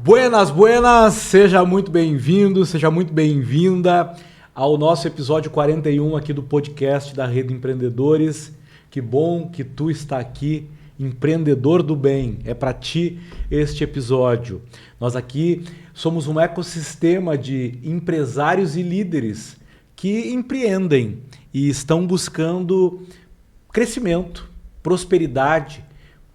Buenas, buenas! Seja muito bem-vindo, seja muito bem-vinda ao nosso episódio 41 aqui do podcast da Rede Empreendedores. Que bom que tu está aqui, empreendedor do bem. É para ti este episódio. Nós aqui somos um ecossistema de empresários e líderes que empreendem e estão buscando crescimento, prosperidade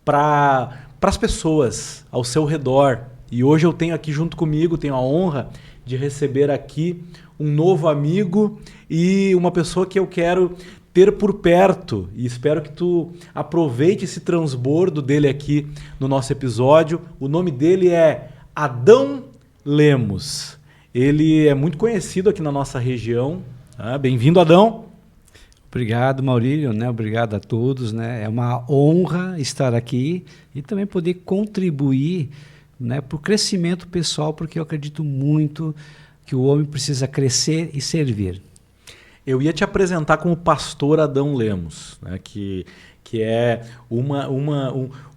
para as pessoas ao seu redor. E hoje eu tenho aqui junto comigo, tenho a honra de receber aqui um novo amigo e uma pessoa que eu quero ter por perto. E espero que tu aproveite esse transbordo dele aqui no nosso episódio. O nome dele é Adão Lemos. Ele é muito conhecido aqui na nossa região. Bem-vindo, Adão. Obrigado, Maurílio, né? Obrigado a todos, né? É uma honra estar aqui e também poder contribuir, né, para o crescimento pessoal, porque eu acredito muito que o homem precisa crescer e servir. Eu ia te apresentar como pastor Adão Lemos, né, que é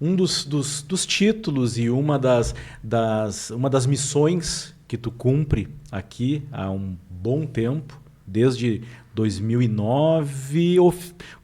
um dos títulos e uma das missões que tu cumpre aqui há um bom tempo, desde 2009,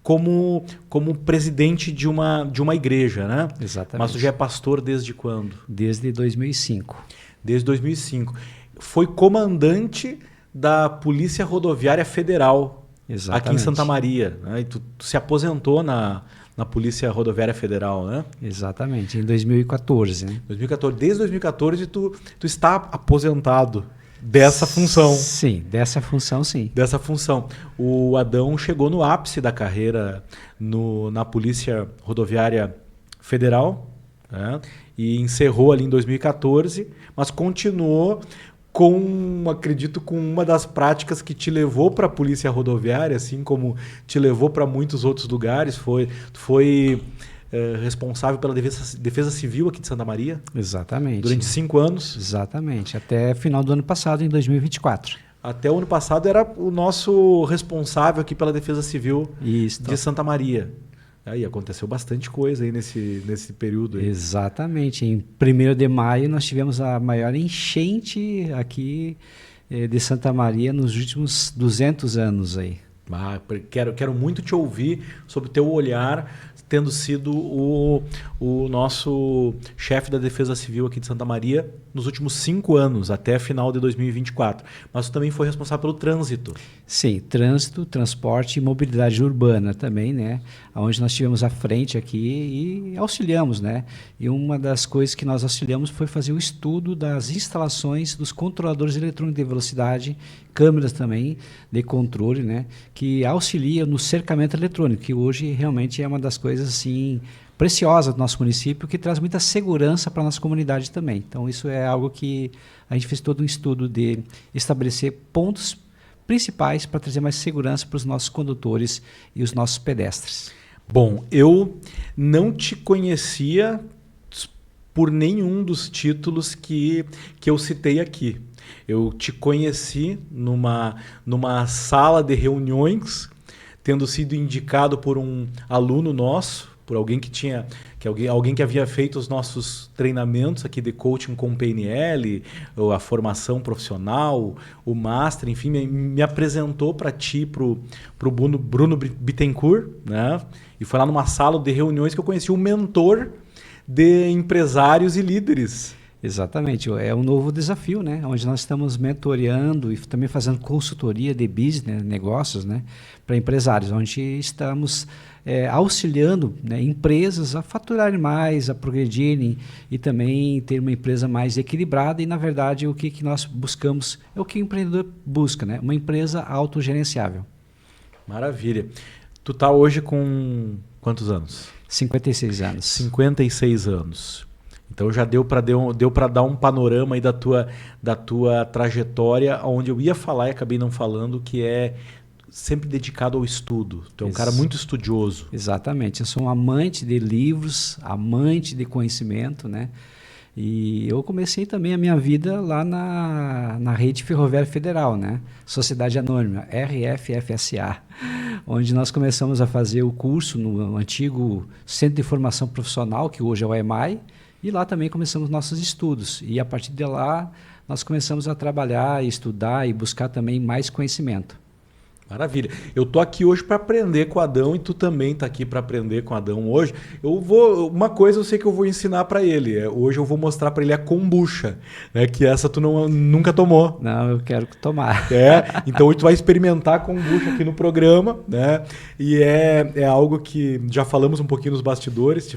como presidente de uma igreja, né? Exatamente. Mas tu já é pastor desde quando? Desde 2005. Desde 2005. Foi comandante da Polícia Rodoviária Federal. Exatamente. Aqui em Santa Maria, né? E tu se aposentou na Polícia Rodoviária Federal, né? Exatamente, em 2014. Né? 2014. Desde 2014 tu está aposentado. Dessa função. Sim, dessa função, sim. Dessa função. O Adão chegou no ápice da carreira na Polícia Rodoviária Federal, né? E encerrou ali em 2014, mas continuou acredito, com uma das práticas que te levou para a Polícia Rodoviária, assim como te levou para muitos outros lugares. Foi responsável pela defesa Civil aqui de Santa Maria. Exatamente. Durante 5 anos. Exatamente, até final do ano passado, em 2024. Até o ano passado era o nosso responsável aqui pela Defesa Civil Isso, de Santa Maria. Aí aconteceu bastante coisa aí nesse período. Aí. Exatamente. Em 1º de maio nós tivemos a maior enchente aqui de Santa Maria nos últimos 200 anos aí. Quero muito te ouvir sobre o teu olhar, tendo sido o nosso chefe da Defesa Civil aqui de Santa Maria nos últimos 5 anos, até final de 2024. Mas tu também foi responsável pelo trânsito. Sim, trânsito, transporte e mobilidade urbana também, né? Onde nós tivemos à frente aqui e auxiliamos, né? E uma das coisas que nós auxiliamos foi fazer o estudo das instalações dos controladores eletrônicos de velocidade, câmeras também de controle, né? Que auxilia no cercamento eletrônico, que hoje realmente é uma das coisas assim preciosa do nosso município, que traz muita segurança para a nossa comunidade também. Então, isso é algo que a gente fez todo um estudo de estabelecer pontos principais para trazer mais segurança para os nossos condutores e os nossos pedestres. Bom, eu não te conhecia por nenhum dos títulos que eu citei aqui. Eu te conheci numa sala de reuniões, tendo sido indicado por um aluno nosso, por alguém alguém que havia feito os nossos treinamentos aqui de coaching com o PNL, ou a formação profissional, o master, enfim, me apresentou para ti, pro Bruno Bittencourt, né? E foi lá numa sala de reuniões que eu conheci um mentor de empresários e líderes. Exatamente, é um novo desafio, né? Onde nós estamos mentoreando e também fazendo consultoria de business, negócios, né? Para empresários, onde estamos auxiliando, né, empresas a faturarem mais, a progredirem e também ter uma empresa mais equilibrada. E, na verdade, o que nós buscamos é o que o empreendedor busca, né? Uma empresa autogerenciável. Maravilha. Tu tá hoje com quantos anos? 56 anos. 56 anos. Então já deu para dar um panorama aí da tua trajetória, onde eu ia falar e acabei não falando, que é sempre dedicado ao estudo. Tu é um cara muito estudioso. Exatamente. Eu sou um amante de livros, amante de conhecimento, né? E eu comecei também a minha vida lá na Rede Ferroviária Federal, né? Sociedade Anônima, RFFSA, onde nós começamos a fazer o curso no antigo Centro de Formação Profissional, que hoje é o EMAI, E lá também começamos nossos estudos. E a partir de lá, nós começamos a trabalhar, estudar e buscar também mais conhecimento. Maravilha. Eu tô aqui hoje para aprender com o Adão e tu também tá aqui para aprender com o Adão hoje. Uma coisa eu sei que eu vou ensinar para ele. Hoje eu vou mostrar para ele a kombucha, né? Que essa tu nunca tomou. Não, eu quero tomar. Então hoje tu vai experimentar a kombucha aqui no programa, né? E é algo que já falamos um pouquinho nos bastidores.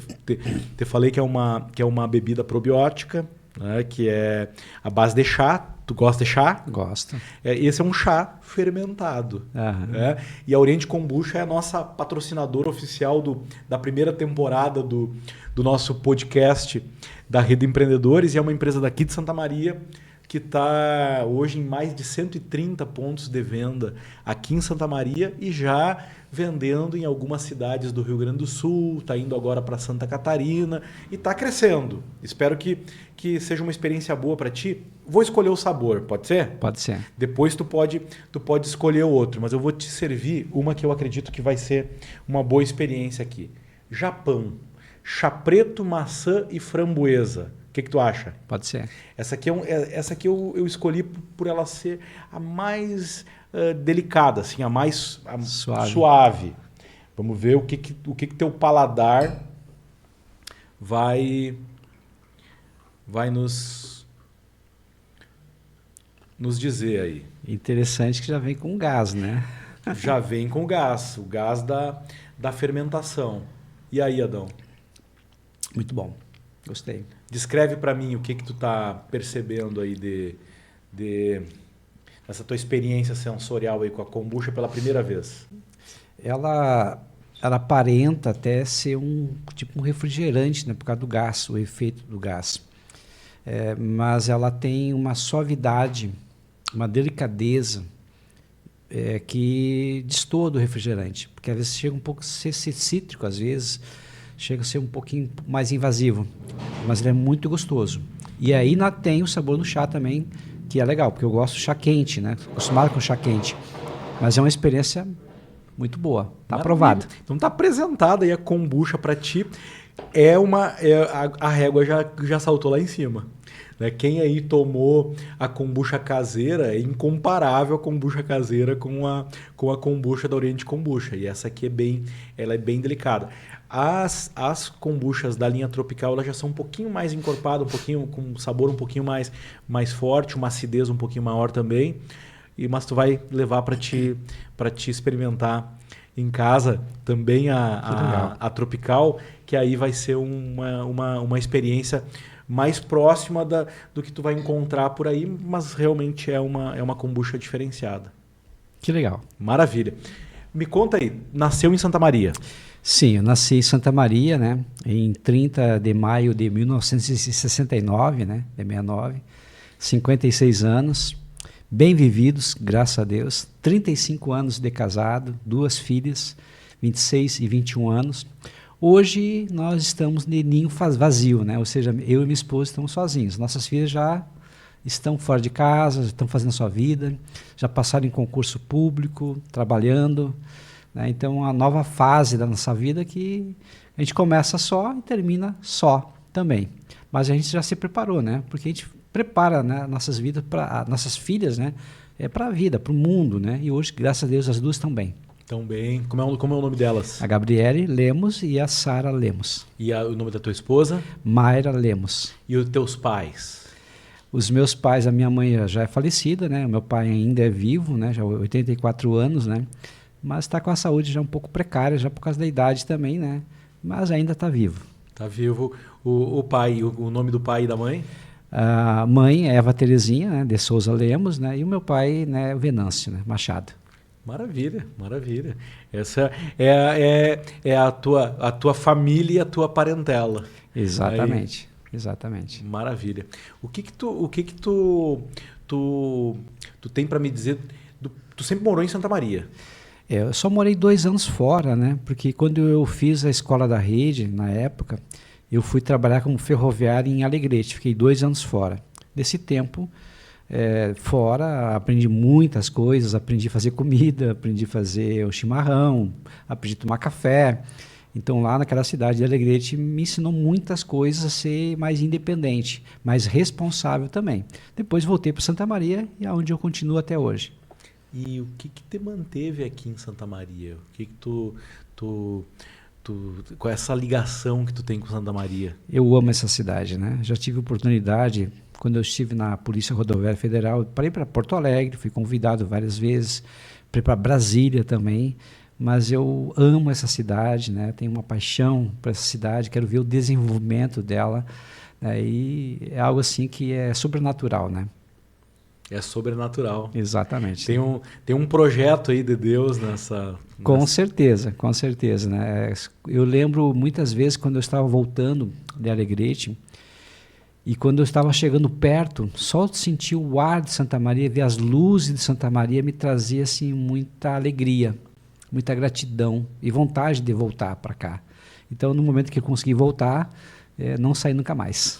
Te falei que é uma bebida probiótica, né? Que é a base de chá. Tu gosta de chá? Gosto. Esse é um chá fermentado. Né? E a Oriente Kombucha é a nossa patrocinadora oficial da primeira temporada do nosso podcast da Rede Empreendedores. E é uma empresa daqui de Santa Maria que está hoje em mais de 130 pontos de venda aqui em Santa Maria e já vendendo em algumas cidades do Rio Grande do Sul, está indo agora para Santa Catarina e está crescendo. Espero que seja uma experiência boa para ti. Vou escolher o sabor, pode ser? Pode ser. Depois tu pode escolher o outro, mas eu vou te servir uma que eu acredito que vai ser uma boa experiência aqui. Japão, chá preto, maçã e framboesa. O que tu acha? Pode ser. Essa aqui eu escolhi por ela ser a mais delicada, assim, a mais suave. Vamos ver o que teu paladar vai nos dizer aí. Interessante que já vem com gás, né? Já vem com gás, o gás da fermentação. E aí, Adão? Muito bom. Gostei. Descreve para mim o que tu tá percebendo aí dessa tua experiência sensorial aí com a kombucha pela primeira vez. Ela aparenta até ser tipo um refrigerante, né, por causa do gás, o efeito do gás. Mas ela tem uma suavidade, uma delicadeza que destoa do refrigerante, porque às vezes chega um pouco a ser cítrico, às vezes chega a ser um pouquinho mais invasivo, mas ele é muito gostoso. E aí tem o sabor do chá também, que é legal, porque eu gosto de chá quente, né? Acostumado com chá quente, mas é uma experiência muito boa, tá aprovado. Então tá apresentada aí a kombucha para ti. A régua já saltou lá em cima. Né? Quem aí tomou a kombucha caseira é incomparável a kombucha caseira com a kombucha da Oriente Kombucha. E essa aqui ela é bem delicada. As kombuchas da linha tropical elas já são um pouquinho mais encorpadas, com um sabor um pouquinho mais forte, uma acidez um pouquinho maior também. Mas tu vai levar para te experimentar em casa também a tropical, que aí vai ser uma experiência mais próxima do que tu vai encontrar por aí, mas realmente é uma kombucha diferenciada. Que legal. Maravilha. Me conta aí, nasceu em Santa Maria? Sim, eu nasci em Santa Maria, né, em 30 de maio de 1969, né, de 69, 56 anos, bem vividos, graças a Deus, 35 anos de casado, 2 filhas, 26 e 21 anos. Hoje nós estamos de ninho vazio, né? Ou seja, eu e minha esposa estamos sozinhos. Nossas filhas já estão fora de casa, já estão fazendo sua vida, já passaram em concurso público, trabalhando. Né? Então, a nova fase da nossa vida que a gente começa só e termina só também. Mas a gente já se preparou, né? Porque a gente prepara, né, nossas vidas, nossas filhas, né? Para a vida, para o mundo. Né? E hoje, graças a Deus, as duas estão bem. Estão bem. Como é o nome delas? A Gabriele Lemos e a Sara Lemos. E o nome da tua esposa? Mayra Lemos. E os teus pais? Os meus pais, a minha mãe já é falecida, né? O meu pai ainda é vivo, né? Já 84 anos, né? Mas está com a saúde já um pouco precária, já por causa da idade também, né? Mas ainda está vivo. Está vivo. O pai, o nome do pai e da mãe? A mãe é Eva Terezinha, né? De Souza Lemos, né? E o meu pai, né? Venâncio, né? Machado. Maravilha, maravilha. Essa é a tua família e a tua parentela. Exatamente, exatamente. Maravilha. O que tu tem para me dizer? Tu sempre morou em Santa Maria? Eu só morei 2 anos fora, né? Porque quando eu fiz a escola da rede, na época, eu fui trabalhar como ferroviário em Alegrete. Fiquei 2 anos fora. Desse tempo fora, aprendi muitas coisas, aprendi a fazer comida, aprendi a fazer o chimarrão, aprendi a tomar café. Então, lá naquela cidade de Alegrete, me ensinou muitas coisas a ser mais independente, mais responsável também. Depois voltei para Santa Maria, e é onde eu continuo até hoje. E o que te manteve aqui em Santa Maria? O que qual é essa ligação que tu tem com Santa Maria? Eu amo essa cidade, né? Já tive oportunidade, quando eu estive na Polícia Rodoviária Federal, para ir para Porto Alegre, fui convidado várias vezes, para ir para Brasília também, mas eu amo essa cidade, né? Tenho uma paixão por essa cidade, quero ver o desenvolvimento dela, né? E é algo assim que é sobrenatural, né? É sobrenatural. Exatamente. Tem um projeto aí de Deus nessa... Com certeza, né? Eu lembro muitas vezes quando eu estava voltando de Alegrete e quando eu estava chegando perto, só de sentir o ar de Santa Maria, ver as luzes de Santa Maria me trazia assim muita alegria, muita gratidão e vontade de voltar para cá. Então, no momento que eu consegui voltar, não saí nunca mais.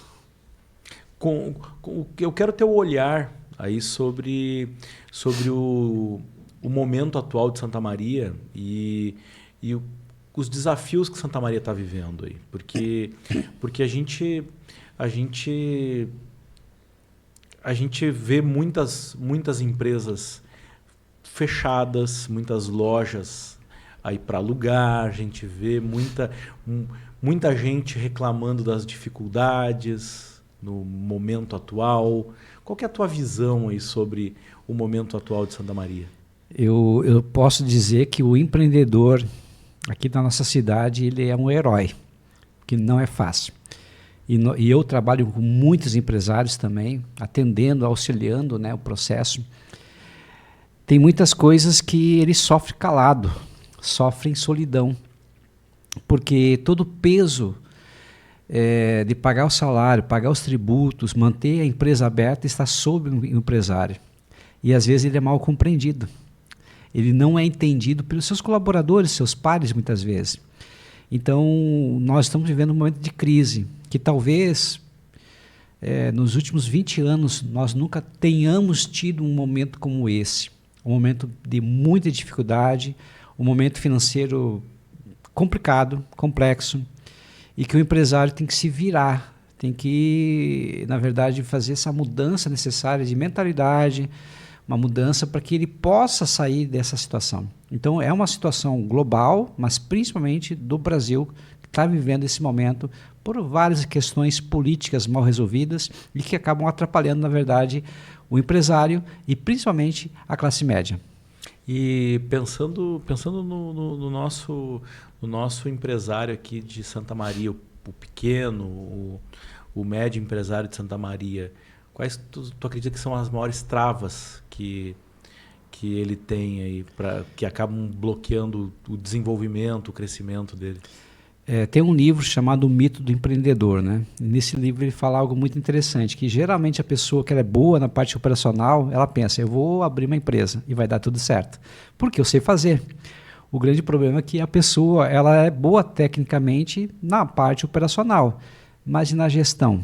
Eu quero ter o olhar aí sobre o momento atual de Santa Maria e os desafios que Santa Maria está vivendo aí, porque a gente vê muitas empresas fechadas, muitas lojas aí para alugar, a gente vê muita gente reclamando das dificuldades no momento atual. Qual que é a tua visão aí sobre o momento atual de Santa Maria? Eu posso dizer que o empreendedor aqui da nossa cidade, ele é um herói, que não é fácil. E eu trabalho com muitos empresários também, atendendo, auxiliando, né, o processo. Tem muitas coisas que ele sofre calado, sofre em solidão, porque todo o peso de pagar o salário, pagar os tributos, manter a empresa aberta está sobre o empresário. E às vezes ele é mal compreendido. Ele não é entendido pelos seus colaboradores, seus pares, muitas vezes. Então, nós estamos vivendo um momento de crise, que talvez nos últimos 20 anos nós nunca tenhamos tido um momento como esse. Um momento de muita dificuldade, um momento financeiro complicado, complexo, e que o empresário tem que se virar, tem que, na verdade, fazer essa mudança necessária de mentalidade, uma mudança para que ele possa sair dessa situação. Então, é uma situação global, mas principalmente do Brasil, que está vivendo esse momento por várias questões políticas mal resolvidas e que acabam atrapalhando, na verdade, o empresário e principalmente a classe média. E pensando no nosso empresário aqui de Santa Maria, o pequeno, o médio empresário de Santa Maria, quais tu acredita que são as maiores travas que ele tem aí, que acabam bloqueando o desenvolvimento, o crescimento dele? Tem um livro chamado O Mito do Empreendedor, né? Nesse livro ele fala algo muito interessante, que geralmente a pessoa que ela é boa na parte operacional, ela pensa, eu vou abrir uma empresa e vai dar tudo certo, porque eu sei fazer. O grande problema é que a pessoa ela é boa tecnicamente na parte operacional, mas e na gestão?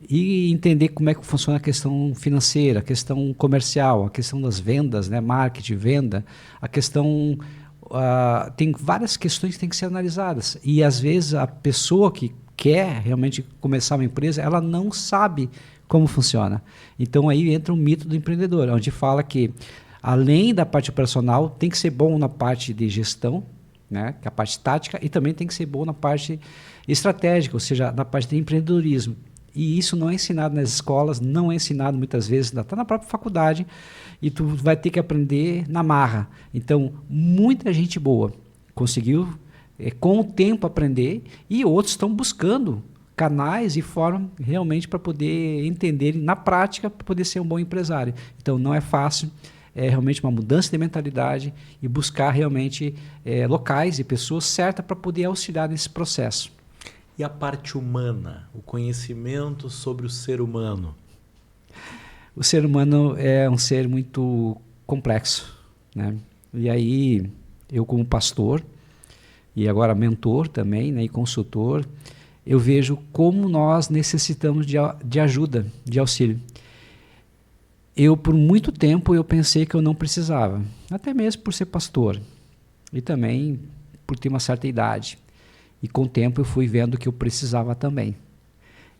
E entender como é que funciona a questão financeira, a questão comercial, a questão das vendas, né? Marketing, venda, a questão... tem várias questões que têm que ser analisadas. E, às vezes, a pessoa que quer realmente começar uma empresa, ela não sabe como funciona. Então, aí entra o mito do empreendedor, onde fala que, além da parte operacional, tem que ser bom na parte de gestão, né, que é a parte tática, e também tem que ser bom na parte estratégica, ou seja, na parte de empreendedorismo. E isso não é ensinado nas escolas, não é ensinado muitas vezes, está na própria faculdade, e tu vai ter que aprender na marra. Então, muita gente boa conseguiu, com o tempo, aprender, e outros estão buscando canais e formas realmente para poder entender na prática, para poder ser um bom empresário. Então, não é fácil, é realmente uma mudança de mentalidade e buscar realmente locais e pessoas certas para poder auxiliar nesse processo. E a parte humana, o conhecimento sobre o ser humano? O ser humano é um ser muito complexo, né? E aí, eu como pastor, e agora mentor também, né, e consultor, eu vejo como nós necessitamos de ajuda, de auxílio. Por muito tempo, eu pensei que eu não precisava, até mesmo por ser pastor. E também por ter uma certa idade. E com o tempo eu fui vendo que eu precisava também.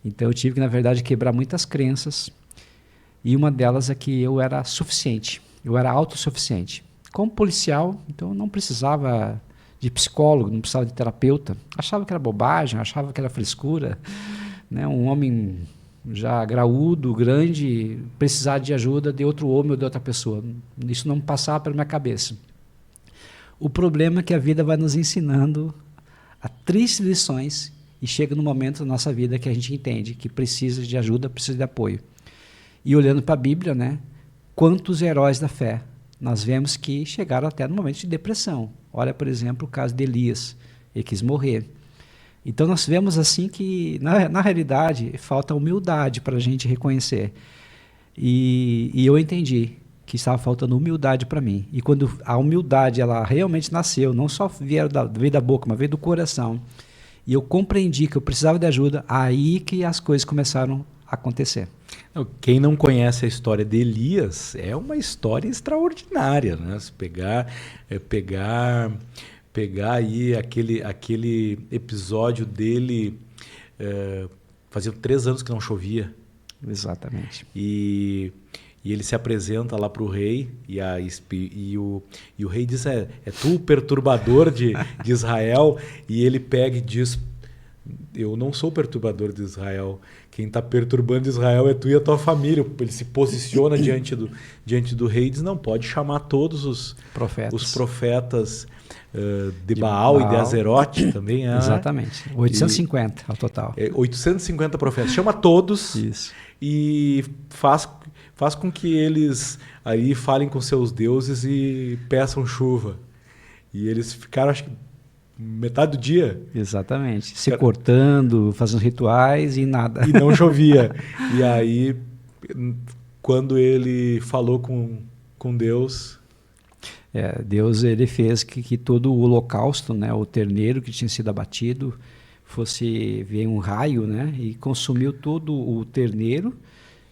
Então eu tive que, na verdade, quebrar muitas crenças. E uma delas é que eu era suficiente, eu era autossuficiente. Como policial, então eu não precisava de psicólogo, não precisava de terapeuta. Achava que era bobagem, achava que era frescura. Né? Um homem já graúdo, grande, precisar de ajuda de outro homem ou de outra pessoa. Isso não passava pela minha cabeça. O problema é que a vida vai nos ensinando a tristes lições e chega no momento da nossa vida que a gente entende que precisa de ajuda, precisa de apoio. E olhando para a Bíblia, né, quantos heróis da fé nós vemos que chegaram até no momento de depressão. Olha, por exemplo, o caso de Elias, ele quis morrer. Então nós vemos assim que, na realidade, falta humildade para a gente reconhecer. E eu entendi que estava faltando humildade para mim. E quando a humildade ela realmente nasceu, não só veio da boca, mas veio do coração, e eu compreendi que eu precisava de ajuda, aí que as coisas começaram a acontecer. Quem não conhece a história de Elias, é uma história extraordinária, né? Se pegar aí aquele episódio dele, fazia 3 anos que não chovia. Exatamente. E ele se apresenta lá para o rei, e o rei diz, é tu o perturbador de Israel, e ele pega e diz, eu não sou perturbador de Israel, quem está perturbando Israel é tu e a tua família. Ele se posiciona diante do rei e diz, não, pode chamar todos os profetas de Baal e de Azerote também. Exatamente, 850 ao total. 850 profetas, chama todos. Isso. E faz com que eles aí falem com seus deuses e peçam chuva. E eles ficaram, acho que, metade do dia. Exatamente. Se cortando, fazendo rituais e nada. E não chovia. E aí, quando ele falou com Deus... Deus ele fez que todo o holocausto, né, o terneiro que tinha sido abatido, veio um raio, né, e consumiu todo o terneiro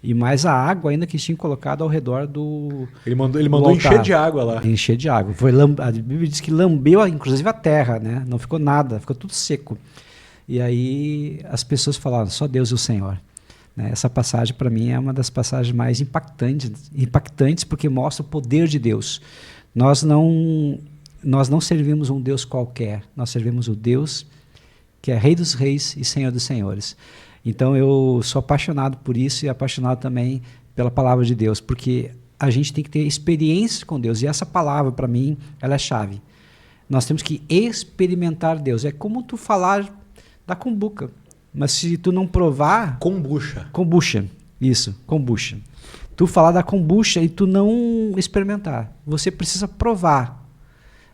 e mais a água ainda que tinha colocado ao redor do... Ele mandou encher de água lá. Encher de água. A Bíblia diz que lambeu inclusive a terra, né? Não ficou nada, ficou tudo seco. E aí as pessoas falaram, só Deus e o Senhor. Né? Essa passagem para mim é uma das passagens mais impactantes porque mostra o poder de Deus. Nós não servimos um Deus qualquer, nós servimos o Deus que é Rei dos Reis e Senhor dos Senhores. Então eu sou apaixonado por isso e apaixonado também pela palavra de Deus, porque a gente tem que ter experiência com Deus, e essa palavra para mim, ela é chave. Nós temos que experimentar Deus, é como tu falar da kombucha, mas se tu não provar... Kombucha, isso, kombucha. Tu falar da kombucha e tu não experimentar, você precisa provar,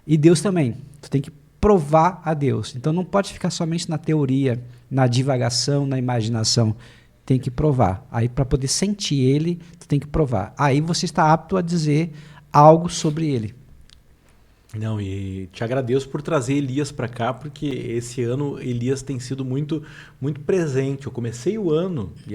e Deus também, tu tem que provar a Deus, então não pode ficar somente na teoria, na divagação, na imaginação, tem que provar. Aí para poder sentir ele, tu tem que provar. Aí você está apto a dizer algo sobre ele. Não, e te agradeço por trazer Elias para cá, porque esse ano Elias tem sido muito, muito presente. Eu comecei o ano, e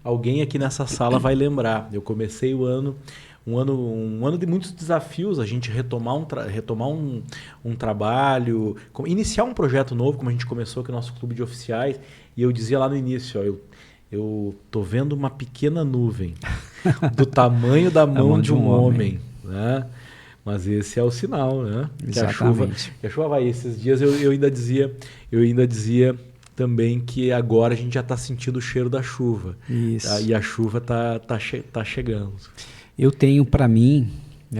alguém aqui nessa sala vai lembrar, eu comecei o ano, um ano de muitos desafios, a gente retomar um trabalho, iniciar um projeto novo, como a gente começou aqui no nosso clube de oficiais, e eu dizia lá no início, eu tô vendo uma pequena nuvem do tamanho da mão de um homem, né? Mas esse é o sinal, né? Exatamente. Que a chuva vai. Esses dias eu ainda dizia também que agora a gente já está sentindo o cheiro da chuva. Isso. E a chuva tá chegando. Eu tenho para mim,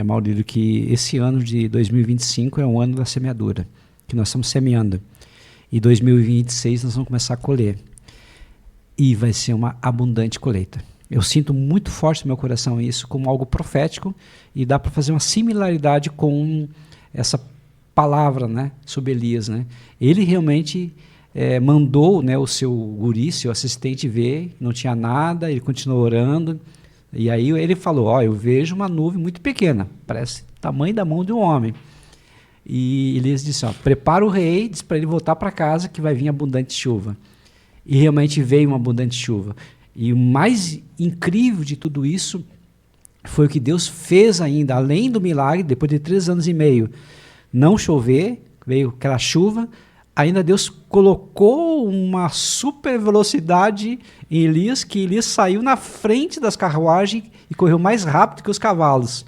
Maurílio, que esse ano de 2025 é um ano da semeadura, que nós estamos semeando. E 2026 nós vamos começar a colher. E vai ser uma abundante colheita. Eu sinto muito forte no meu coração isso como algo profético, e dá para fazer uma similaridade com essa palavra, né, sobre Elias. Né? Ele realmente mandou, né, o seu guri, seu assistente ver, não tinha nada, ele continuou orando, e aí ele falou, eu vejo uma nuvem muito pequena, parece o tamanho da mão de um homem. E Elias disse, prepara o rei, diz para ele voltar para casa que vai vir abundante chuva. E realmente veio uma abundante chuva. E o mais incrível de tudo isso foi o que Deus fez ainda, além do milagre, depois de 3 anos e meio, não chover, veio aquela chuva, ainda Deus colocou uma super velocidade em Elias, que Elias saiu na frente das carruagens e correu mais rápido que os cavalos.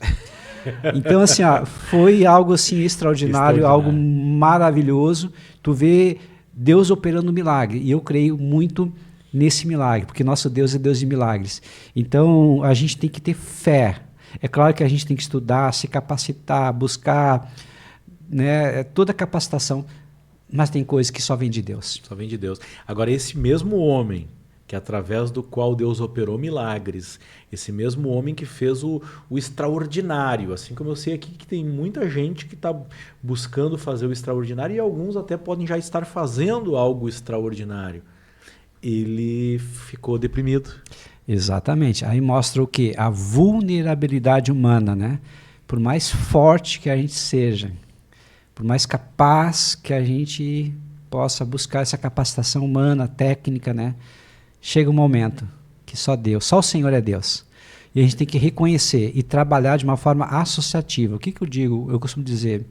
Então, assim, foi algo assim extraordinário, algo maravilhoso. Tu vê Deus operando milagre, e eu creio muito nesse milagre, porque nosso Deus é Deus de milagres. Então, a gente tem que ter fé. É claro que a gente tem que estudar, se capacitar, buscar, né, toda a capacitação, mas tem coisas que só vem de Deus. Só vem de Deus. Agora, esse mesmo homem, que através do qual Deus operou milagres, esse mesmo homem que fez o extraordinário, assim como eu sei aqui que tem muita gente que está buscando fazer o extraordinário, e alguns até podem já estar fazendo algo extraordinário. Ele ficou deprimido. Exatamente. Aí mostra o quê? A vulnerabilidade humana, né? Por mais forte que a gente seja, por mais capaz que a gente possa buscar essa capacitação humana, técnica, né? Chega um momento que só Deus, só o Senhor é Deus. E a gente tem que reconhecer e trabalhar de uma forma associativa. O que eu digo? Eu costumo dizer,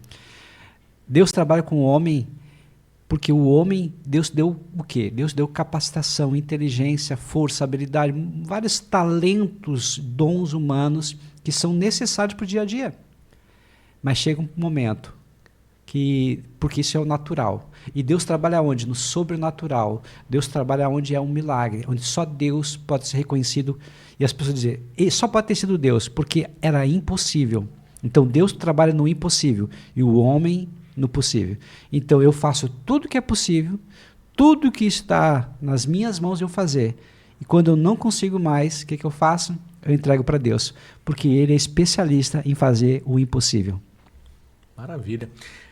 Deus trabalha com o homem porque o homem, Deus deu o quê? Deus deu capacitação, inteligência, força, habilidade, vários talentos, dons humanos que são necessários para o dia a dia. Mas chega um momento porque isso é o natural. E Deus trabalha onde? No sobrenatural. Deus trabalha onde é um milagre, onde só Deus pode ser reconhecido. E as pessoas dizem, só pode ter sido Deus, porque era impossível. Então Deus trabalha no impossível e o homem no possível. Então eu faço tudo que é possível, tudo que está nas minhas mãos eu fazer. E quando eu não consigo mais, o que eu faço? Eu entrego para Deus, porque Ele é especialista em fazer o impossível. Maravilha.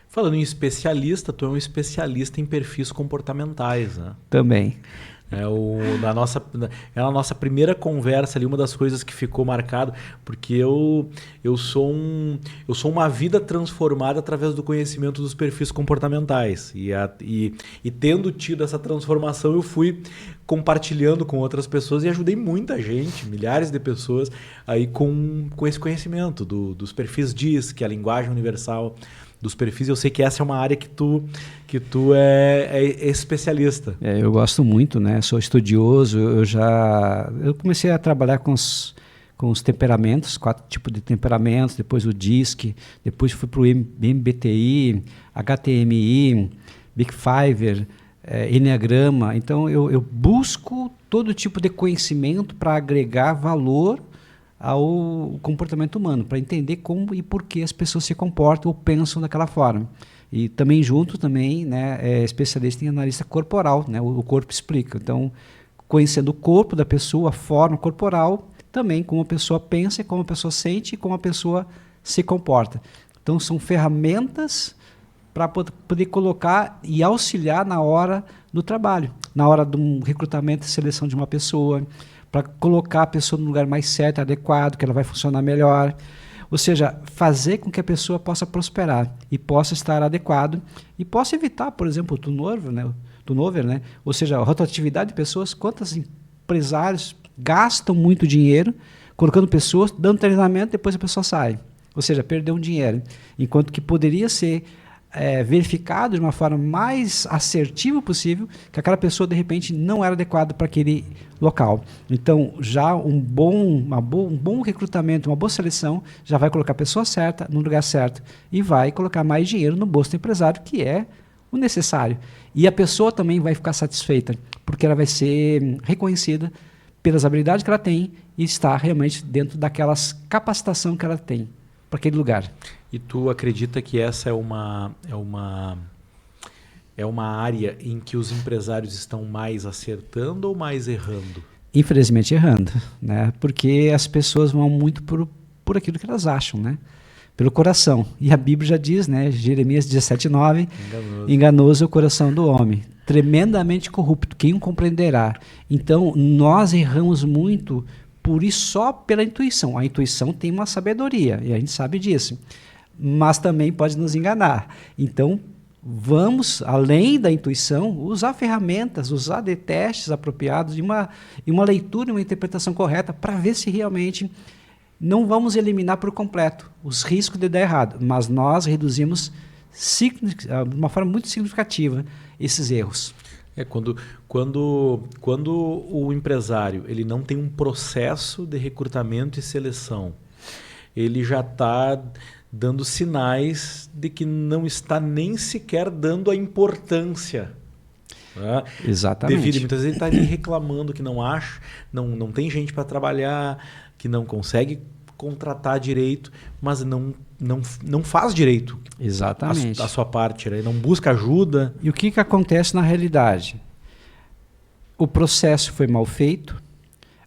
Falando em especialista, tu é um especialista em perfis comportamentais, né? Também. Na nossa primeira conversa ali, uma das coisas que ficou marcado, porque eu sou uma vida transformada através do conhecimento dos perfis comportamentais. E tendo tido essa transformação, eu fui compartilhando com outras pessoas e ajudei muita gente, milhares de pessoas, aí com esse conhecimento dos perfis DISC, que é a linguagem universal dos perfis. Eu sei que essa é uma área que tu é especialista. Eu gosto muito, né? Sou estudioso. Eu comecei a trabalhar com os temperamentos, 4 tipos de temperamentos, depois o DISC, depois fui para o MBTI, HTMI, Big Five, Enneagrama. Então eu busco todo tipo de conhecimento para agregar valor ao comportamento humano, para entender como e por que as pessoas se comportam ou pensam daquela forma. E também né, é especialista em analista corporal, né, o corpo explica. Então, conhecendo o corpo da pessoa, a forma corporal, também como a pessoa pensa, como a pessoa sente e como a pessoa se comporta. Então, são ferramentas para poder colocar e auxiliar na hora do trabalho, na hora do recrutamento e seleção de uma pessoa, para colocar a pessoa no lugar mais certo, adequado, que ela vai funcionar melhor. Ou seja, fazer com que a pessoa possa prosperar e possa estar adequado e possa evitar, por exemplo, o turnover, né? Ou seja, a rotatividade de pessoas. Quantos empresários gastam muito dinheiro colocando pessoas, dando treinamento, depois a pessoa sai. Ou seja, perdeu um dinheiro. Enquanto que poderia ser verificado de uma forma mais assertiva possível que aquela pessoa de repente não era adequada para aquele local. Então já um bom recrutamento, uma boa seleção já vai colocar a pessoa certa no lugar certo e vai colocar mais dinheiro no bolso do empresário, que é o necessário. E a pessoa também vai ficar satisfeita porque ela vai ser reconhecida pelas habilidades que ela tem e está realmente dentro daquelas capacitação que ela tem para aquele lugar. E tu acredita que essa é uma área em que os empresários estão mais acertando ou mais errando? Infelizmente errando, né? Porque as pessoas vão muito por aquilo que elas acham, né? Pelo coração. E a Bíblia já diz, né? Jeremias 17:9, enganoso é o coração do homem, tremendamente corrupto, quem o compreenderá? Então, nós erramos muito por isso só pela intuição. A intuição tem uma sabedoria, e a gente sabe disso. Mas também pode nos enganar. Então, vamos, além da intuição, usar ferramentas, usar de testes apropriados e uma leitura e uma interpretação correta para ver se realmente não vamos eliminar por completo os riscos de dar errado, mas nós reduzimos de uma forma muito significativa esses erros. Quando o empresário ele não tem um processo de recrutamento e seleção, ele já está dando sinais de que não está nem sequer dando a importância. Né? Exatamente. Devido, muitas vezes ele está ali reclamando que não acha, não tem gente para trabalhar, que não consegue contratar direito, mas não faz direito. Exatamente. A sua parte, né? Não busca ajuda. E o que acontece na realidade? O processo foi mal feito,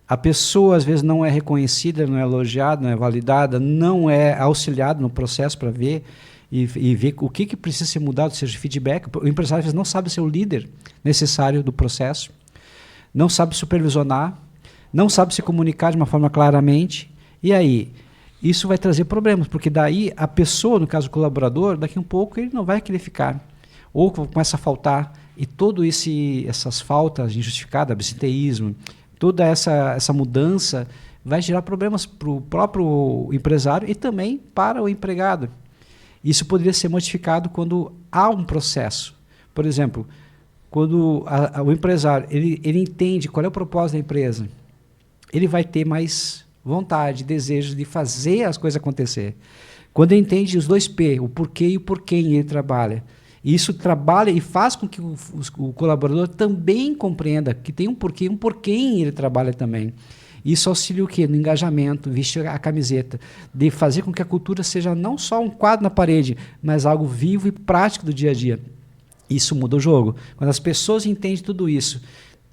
a pessoa às vezes não é reconhecida, não é elogiada, não é validada, não é auxiliada no processo para ver e ver o que precisa ser mudado, seja feedback. O empresário às vezes não sabe ser o líder necessário do processo, não sabe supervisionar, não sabe se comunicar de uma forma claramente. E aí, isso vai trazer problemas, porque daí a pessoa, no caso o colaborador, daqui um pouco ele não vai querer ficar. Ou começa a faltar, e todas essas faltas injustificadas, absenteísmo, toda essa mudança vai gerar problemas para o próprio empresário e também para o empregado. Isso poderia ser modificado quando há um processo. Por exemplo, quando o empresário ele entende qual é o propósito da empresa, ele vai ter mais vontade, desejo de fazer as coisas acontecer. Quando ele entende os 2 P, o porquê e o por quem ele trabalha, e isso trabalha e faz com que o colaborador também compreenda que tem um porquê e um por quem ele trabalha também. Isso auxilia o quê? No engajamento, vestir a camiseta, de fazer com que a cultura seja não só um quadro na parede, mas algo vivo e prático do dia a dia. Isso muda o jogo. Quando as pessoas entendem tudo isso,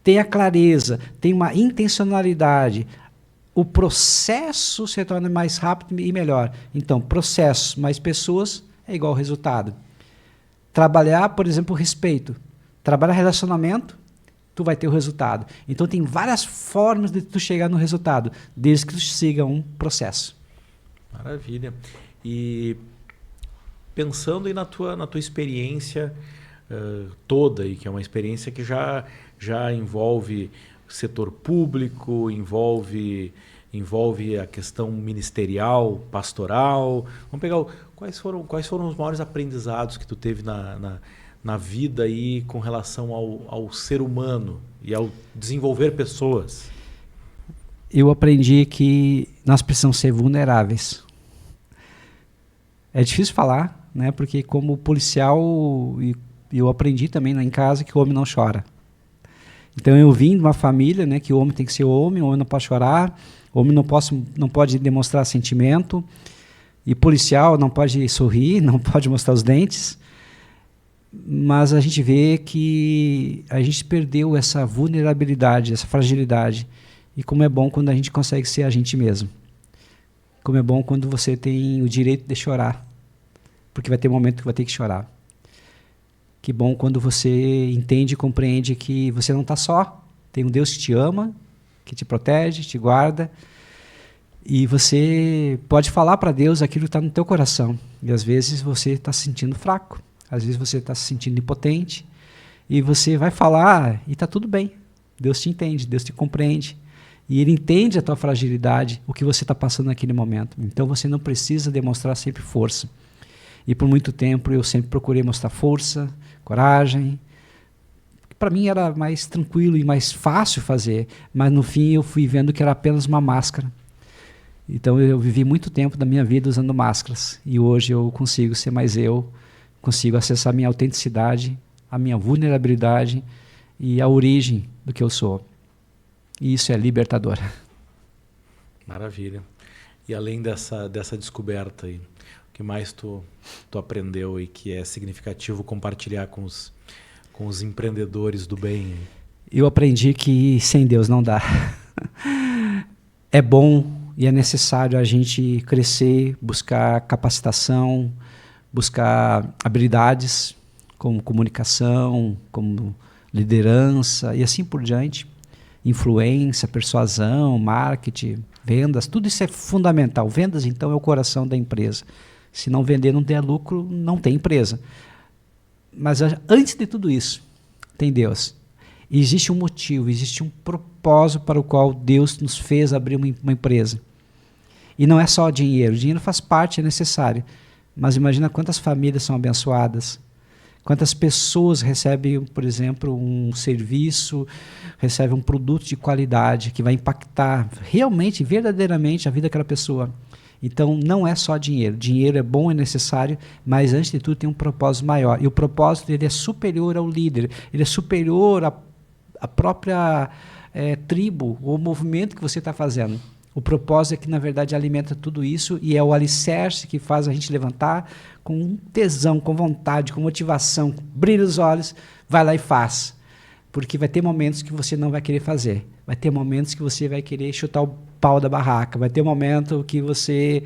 tem a clareza, tem uma intencionalidade, o processo se torna mais rápido e melhor. Então, processo mais pessoas é igual ao resultado. Trabalhar, por exemplo, o respeito. Trabalhar relacionamento, tu vai ter o resultado. Então, tem várias formas de tu chegar no resultado, desde que tu siga um processo. Maravilha. E pensando aí na tua experiência toda, aí, que é uma experiência que já envolve setor público, envolve a questão ministerial, pastoral. Vamos pegar quais foram os maiores aprendizados que tu teve na vida aí com relação ao ser humano e ao desenvolver pessoas? Eu aprendi que nós precisamos ser vulneráveis. É difícil falar, né? Porque como policial eu aprendi também lá em casa que o homem não chora. Então eu vim de uma família, né, que o homem tem que ser homem, o homem não pode chorar, o homem não pode demonstrar sentimento, e policial não pode sorrir, não pode mostrar os dentes. Mas a gente vê que a gente perdeu essa vulnerabilidade, essa fragilidade. E como é bom quando a gente consegue ser a gente mesmo. Como é bom quando você tem o direito de chorar, porque vai ter um momento que vai ter que chorar. Que bom quando você entende e compreende que você não está só. Tem um Deus que te ama, que te protege, te guarda. E você pode falar para Deus aquilo que está no teu coração. E às vezes você está se sentindo fraco. Às vezes você está se sentindo impotente. E você vai falar e está tudo bem. Deus te entende, Deus te compreende. E Ele entende a tua fragilidade, o que você está passando naquele momento. Então você não precisa demonstrar sempre força. E por muito tempo eu sempre procurei mostrar força, coragem. Para mim era mais tranquilo e mais fácil fazer, mas no fim eu fui vendo que era apenas uma máscara. Então eu vivi muito tempo da minha vida usando máscaras, e hoje eu consigo ser mais eu, consigo acessar a minha autenticidade, a minha vulnerabilidade e a origem do que eu sou. E isso é libertador. Maravilha. E além dessa descoberta aí, o que mais tu aprendeu e que é significativo compartilhar com os empreendedores do bem? Eu aprendi que sem Deus não dá. É bom e é necessário a gente crescer, buscar capacitação, buscar habilidades como comunicação, como liderança e assim por diante. Influência, persuasão, marketing, vendas, tudo isso é fundamental. Vendas, então, é o coração da empresa. Se não vender, não der lucro, não tem empresa. Mas antes de tudo isso, tem Deus. E existe um motivo, existe um propósito para o qual Deus nos fez abrir uma empresa. E não é só dinheiro. O dinheiro faz parte, é necessário. Mas imagina quantas famílias são abençoadas, quantas pessoas recebem, por exemplo, um serviço, recebem um produto de qualidade que vai impactar realmente, verdadeiramente a vida daquela pessoa. Então, não é só dinheiro. Dinheiro é bom, é necessário, mas antes de tudo tem um propósito maior. E o propósito dele é superior ao líder, ele é superior à própria tribo ou movimento que você está fazendo. O propósito é que, na verdade, alimenta tudo isso e é o alicerce que faz a gente levantar com tesão, com vontade, com motivação, com brilho nos olhos, vai lá e faz. Porque vai ter momentos que você não vai querer fazer. Vai ter momentos que você vai querer chutar o pau da barraca. Vai ter um momento que você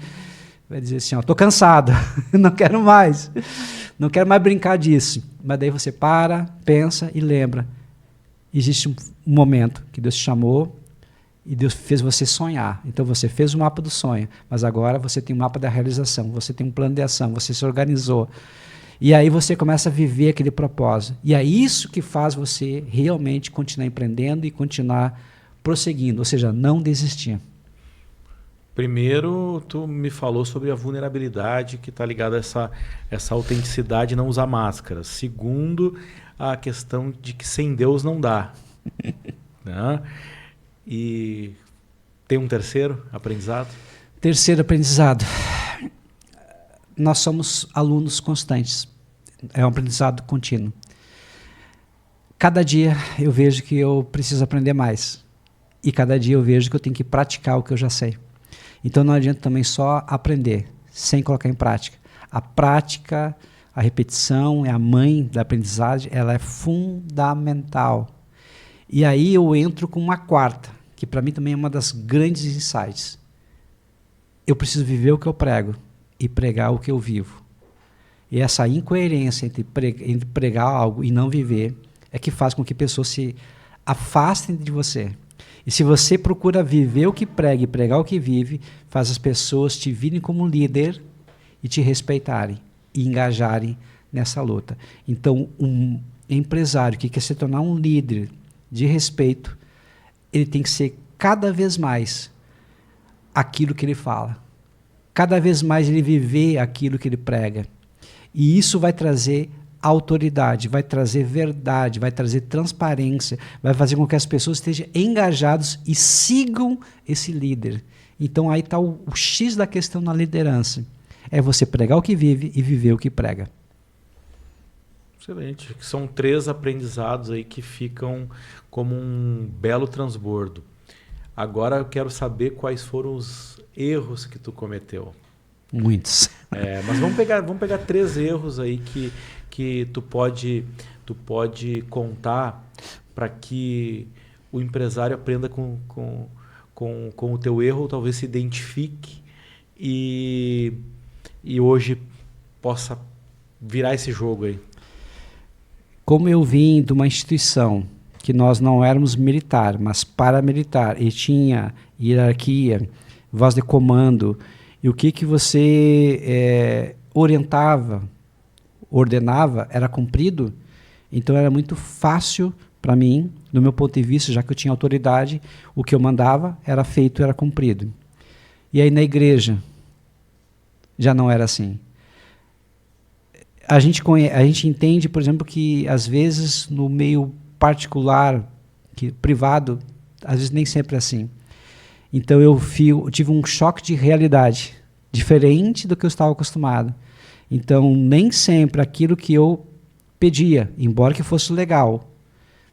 vai dizer assim, estou cansado, não quero mais. Não quero mais brincar disso. Mas daí você para, pensa e lembra. Existe um momento que Deus te chamou, e Deus fez você sonhar. Então você fez o mapa do sonho, mas agora você tem o mapa da realização, você tem um plano de ação, você se organizou. E aí você começa a viver aquele propósito. E é isso que faz você realmente continuar empreendendo e continuar prosseguindo, ou seja, não desistir. Primeiro, tu me falou sobre a vulnerabilidade que está ligada a essa autenticidade, não usar máscaras. Segundo, a questão de que sem Deus não dá. Né? E tem um terceiro aprendizado? Terceiro aprendizado. Nós somos alunos constantes. É um aprendizado contínuo. Cada dia eu vejo que eu preciso aprender mais. E cada dia eu vejo que eu tenho que praticar o que eu já sei. Então não adianta também só aprender, sem colocar em prática. A prática, a repetição é a mãe da aprendizagem, ela é fundamental. E aí eu entro com uma quarta, que para mim também é uma das grandes insights. Eu preciso viver o que eu prego e pregar o que eu vivo. E essa incoerência entre pregar algo e não viver é que faz com que pessoas se afastem de você. E se você procura viver o que prega e pregar o que vive, faz as pessoas te virem como líder e te respeitarem e engajarem nessa luta. Então, um empresário que quer se tornar um líder de respeito, ele tem que ser cada vez mais aquilo que ele fala. Cada vez mais ele viver aquilo que ele prega. E isso vai trazer autoridade, vai trazer verdade, vai trazer transparência, vai fazer com que as pessoas estejam engajadas e sigam esse líder. Então aí está o X da questão na liderança. É você pregar o que vive e viver o que prega. Excelente. São 3 aprendizados aí que ficam como um belo transbordo. Agora eu quero saber quais foram os erros que tu cometeu. Muitos. Mas vamos pegar 3 erros aí que tu pode contar para que o empresário aprenda com o teu erro, ou talvez se identifique e hoje possa virar esse jogo aí. Como eu vim de uma instituição que nós não éramos militar, mas paramilitar, e tinha hierarquia, voz de comando, e o que você orientava, ordenava, era cumprido, então era muito fácil para mim, do meu ponto de vista, já que eu tinha autoridade, o que eu mandava era feito, era cumprido. E aí na igreja, já não era assim. A gente entende, por exemplo, que às vezes no meio particular, privado, às vezes nem sempre é assim. Então eu tive um choque de realidade, diferente do que eu estava acostumado. Então nem sempre aquilo que eu pedia, embora que fosse legal,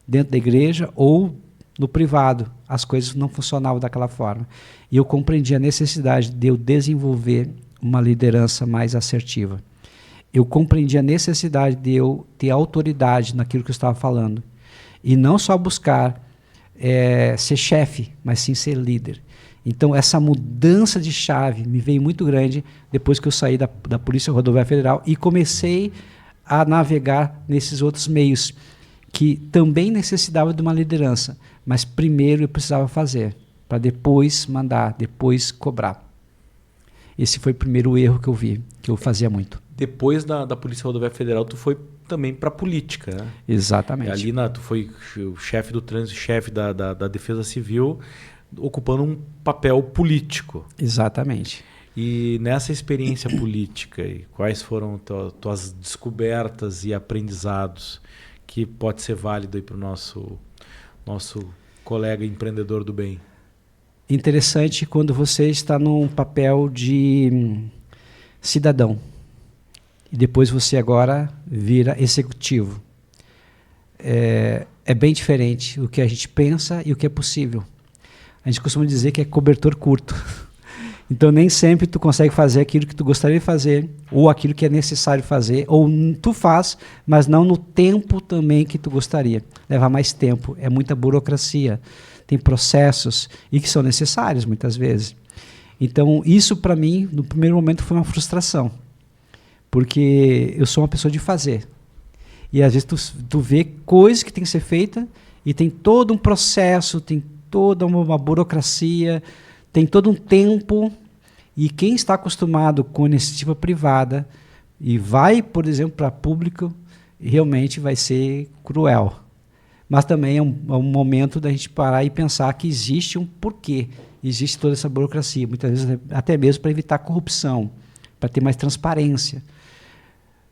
dentro da igreja ou no privado, as coisas não funcionavam daquela forma. E eu compreendi a necessidade de eu desenvolver uma liderança mais assertiva. Eu compreendi a necessidade de eu ter autoridade naquilo que eu estava falando. E não só buscar ser chefe, mas sim ser líder. Então, essa mudança de chave me veio muito grande depois que eu saí da Polícia Rodoviária Federal e comecei a navegar nesses outros meios que também necessitavam de uma liderança. Mas primeiro eu precisava fazer, para depois mandar, depois cobrar. Esse foi o primeiro erro que eu vi, que eu fazia muito. Depois da Polícia Rodoviária Federal, tu foi também para a política, né? Exatamente. Ali tu foi o chefe do trânsito, chefe da Defesa Civil, ocupando um papel político. Exatamente. E nessa experiência política, quais foram tuas descobertas e aprendizados que pode ser válido para o nosso colega empreendedor do bem? Interessante quando você está num papel de cidadão e depois você agora vira executivo. É bem diferente o que a gente pensa e o que é possível. A gente costuma dizer que é cobertor curto. Então nem sempre tu consegue fazer aquilo que tu gostaria de fazer, ou aquilo que é necessário fazer, ou tu faz, mas não no tempo também que tu gostaria. Leva mais tempo, é muita burocracia, tem processos e que são necessários muitas vezes. Então isso para mim, no primeiro momento, foi uma frustração, porque eu sou uma pessoa de fazer. E às vezes tu vê coisas que tem que ser feita e tem todo um processo, tem toda uma burocracia, tem todo um tempo, e quem está acostumado com iniciativa privada e vai, por exemplo, para público, realmente vai ser cruel. Mas também é um momento da gente parar e pensar que existe um porquê, existe toda essa burocracia, muitas vezes até mesmo para evitar corrupção, para ter mais transparência.